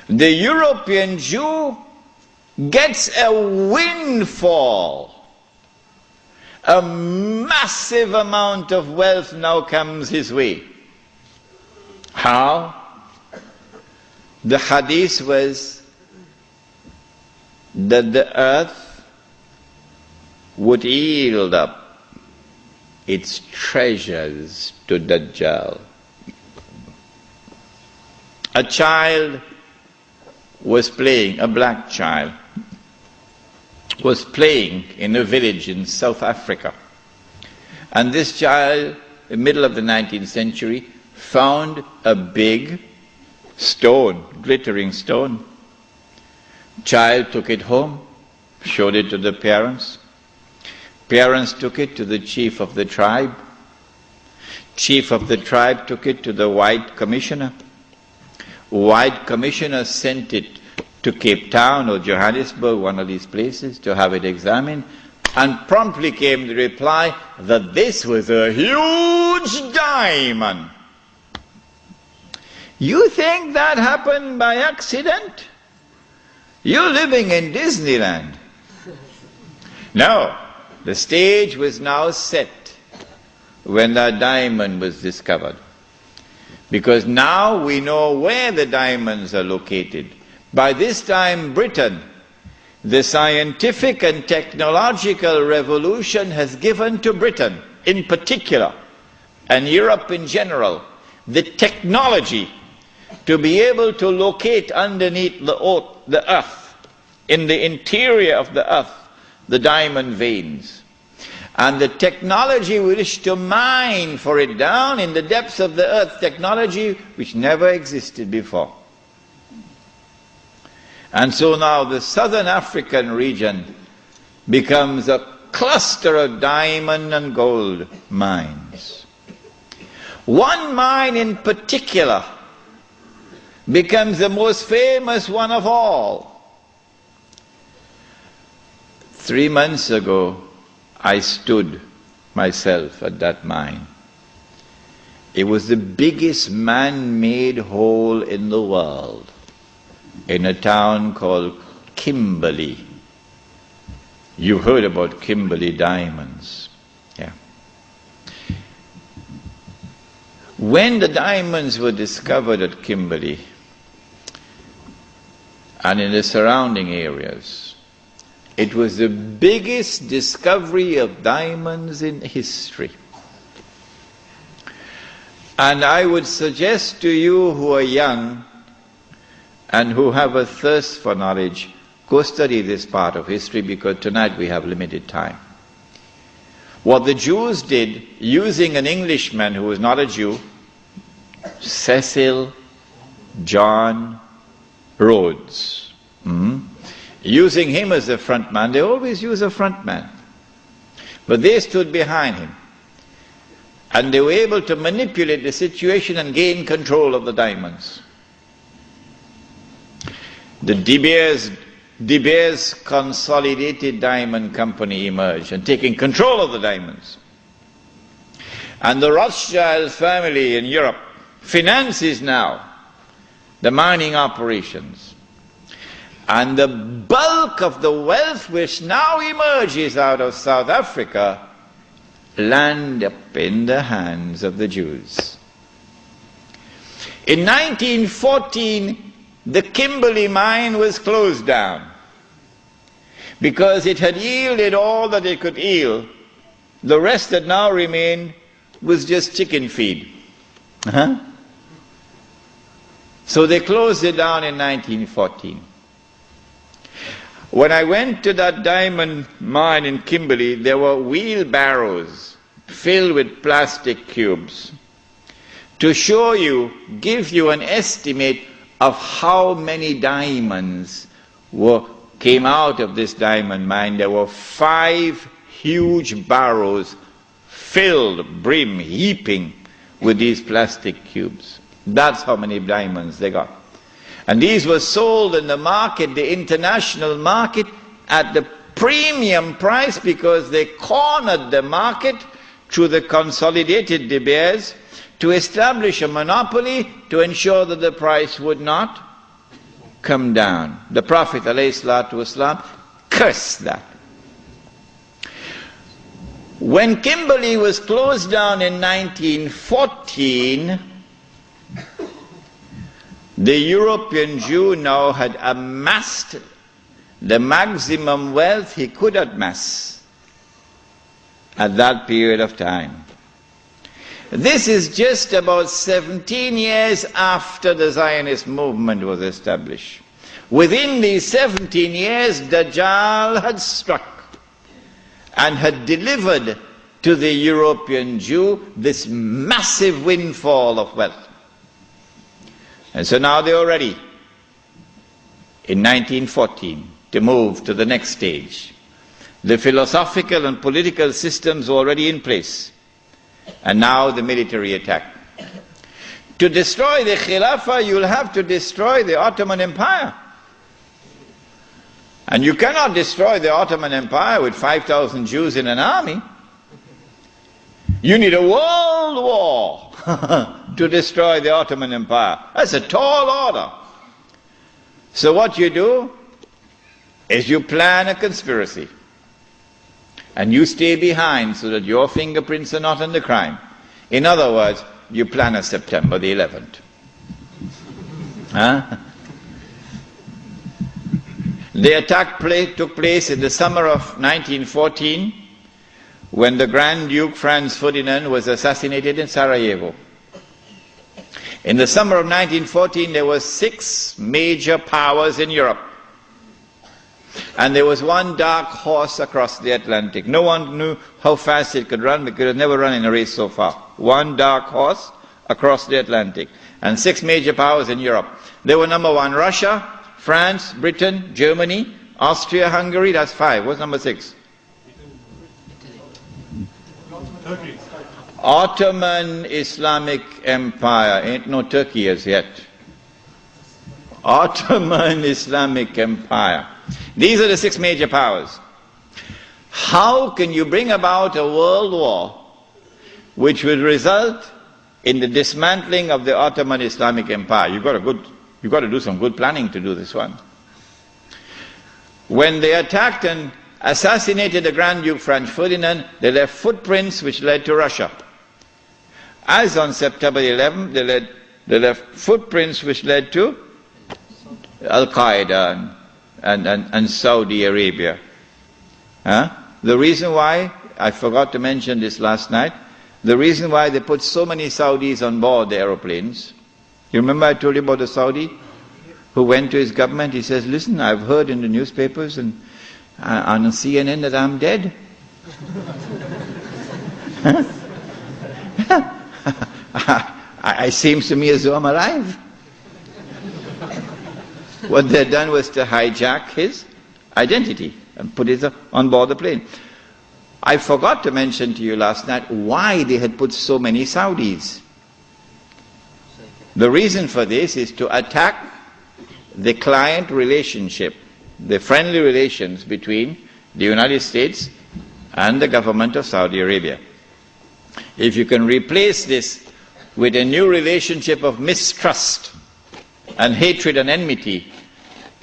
The European Jew gets a windfall. A massive amount of wealth now comes his way. How? The hadith was that the earth would yield up its treasures to Dajjal. A child was playing, a black child, was playing in a village in South Africa. And this child, in the middle of the 19th century, found a big stone, glittering stone. Child took it home, showed it to the parents. Parents took it to the chief of the tribe. Chief of the tribe took it to the white commissioner. White commissioner sent it to Cape Town or Johannesburg, one of these places, to have it examined, and promptly came the reply that this was a huge diamond. You think that happened by accident? You're living in Disneyland. No, the stage was now set when that diamond was discovered. Because now we know where the diamonds are located. By this time, Britain, the scientific and technological revolution has given to Britain in particular, and Europe in general, the technology to be able to locate underneath the earth, in the interior of the earth, the diamond veins. And the technology we wish to mine for it down in the depths of the earth, technology which never existed before. And so now the southern African region becomes a cluster of diamond and gold mines. One mine in particular becomes the most famous one of all. 3 months ago, I stood myself at that mine. It was the biggest man-made hole in the world, in a town called Kimberley. You heard about Kimberley diamonds. Yeah. When the diamonds were discovered at Kimberley and in the surrounding areas, it was the biggest discovery of diamonds in history. And I would suggest to you who are young and who have a thirst for knowledge, go study this part of history, because tonight we have limited time. What the Jews did, using an Englishman who was not a Jew, Cecil John Rhodes, using him as a front man. They always use a front man, but they stood behind him, and they were able to manipulate the situation and gain control of the diamonds. The De Beers Consolidated Diamond Company emerged and taking control of the diamonds. And the Rothschild family in Europe finances now the mining operations. And the bulk of the wealth which now emerges out of South Africa land up in the hands of the Jews. In 1914, the Kimberley mine was closed down because it had yielded all that it could yield. The rest that now remained was just chicken feed. So they closed it down in 1914. When I went to that diamond mine in Kimberley, there were wheelbarrows filled with plastic cubes to show you, give you an estimate of how many diamonds came out of this diamond mine. There were 5 huge barrows filled, brim, heaping with these plastic cubes. That's how many diamonds they got. And these were sold in the market, the international market, at the premium price, because they cornered the market through the consolidated De Beers to establish a monopoly to ensure that the price would not come down. The Prophet ﷺ cursed that. When Kimberley was closed down in 1914, the European Jew now had amassed the maximum wealth he could amass at that period of time. This is just about 17 years after the Zionist movement was established. Within these 17 years, Dajjal had struck and had delivered to the European Jew this massive windfall of wealth. And so now they are ready, in 1914, to move to the next stage. The philosophical and political systems are already in place, and now the military attack. To destroy the Khilafah, you'll have to destroy the Ottoman Empire. And you cannot destroy the Ottoman Empire with 5,000 Jews in an army. You need a world war to destroy the Ottoman Empire. That's a tall order. So what you do is you plan a conspiracy. And you stay behind so that your fingerprints are not on the crime. In other words, you plan a September the 11th. Huh? The attack took place in the summer of 1914 when the Grand Duke Franz Ferdinand was assassinated in Sarajevo. In the summer of 1914 there were 6 major powers in Europe. And there was one dark horse across the Atlantic. No one knew how fast it could run because it had never run in a race so far. One dark horse across the Atlantic. And 6 major powers in Europe. They were number 1, Russia, France, Britain, Germany, Austria, Hungary, that's 5. What's number 6? Turkey. Ottoman Islamic Empire. Ain't no Turkey as yet. Ottoman Islamic Empire. These are the 6 major powers. How can you bring about a world war which would result in the dismantling of the Ottoman Islamic Empire? You've got to do some good planning to do this one. When they attacked and assassinated the Grand Duke Franz Ferdinand, they left footprints which led to Russia. As on September 11th, they left footprints which led to Al-Qaeda and Saudi Arabia. The reason why, I forgot to mention this last night, the reason why they put so many Saudis on board the aeroplanes. You remember I told you about the Saudi who went to his government? He says, listen, I've heard in the newspapers and on CNN that I'm dead. It seems to me as though I'm alive. What they'd done was to hijack his identity and put it on board the plane. I forgot to mention to you last night why they had put so many Saudis. The reason for this is to attack the client relationship, the friendly relations between the United States and the government of Saudi Arabia. If you can replace this with a new relationship of mistrust and hatred and enmity,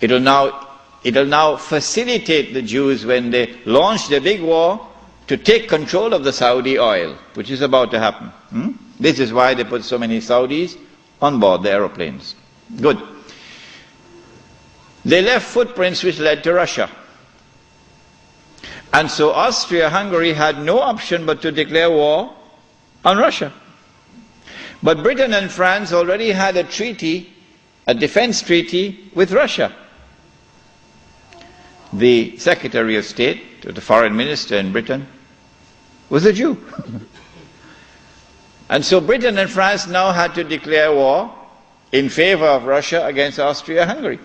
it'll now facilitate the Jews when they launch their big war to take control of the Saudi oil, which is about to happen. This is why they put so many Saudis on board the aeroplanes. Good. They left footprints which led to Russia. And so Austria-Hungary had no option but to declare war on Russia. But Britain and France already had a treaty, a defense treaty with Russia. The Secretary of State, the Foreign Minister in Britain, was a Jew. And so Britain and France now had to declare war in favor of Russia against Austria-Hungary.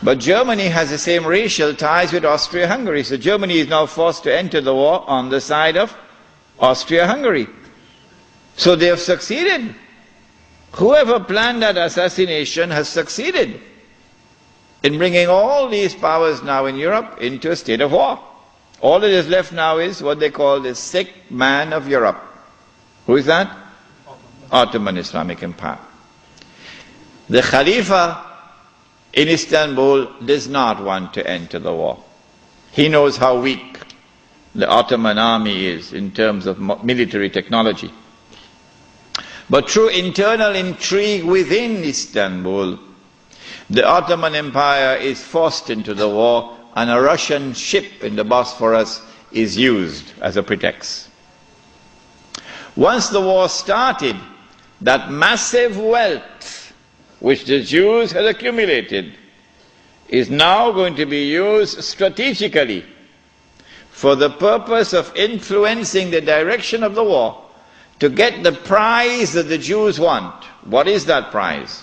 But Germany has the same racial ties with Austria-Hungary, so Germany is now forced to enter the war on the side of Austria-Hungary. So they have succeeded. Whoever planned that assassination has succeeded in bringing all these powers now in Europe into a state of war. All that is left now is what they call the sick man of Europe. Who is that? Ottoman Islamic Empire. The Khalifa in Istanbul does not want to enter the war. He knows how weak the Ottoman army is in terms of military technology. But through internal intrigue within Istanbul, the Ottoman Empire is forced into the war, and a Russian ship in the Bosphorus is used as a pretext. Once the war started, that massive wealth which the Jews had accumulated is now going to be used strategically for the purpose of influencing the direction of the war to get the prize that the Jews want. What is that prize?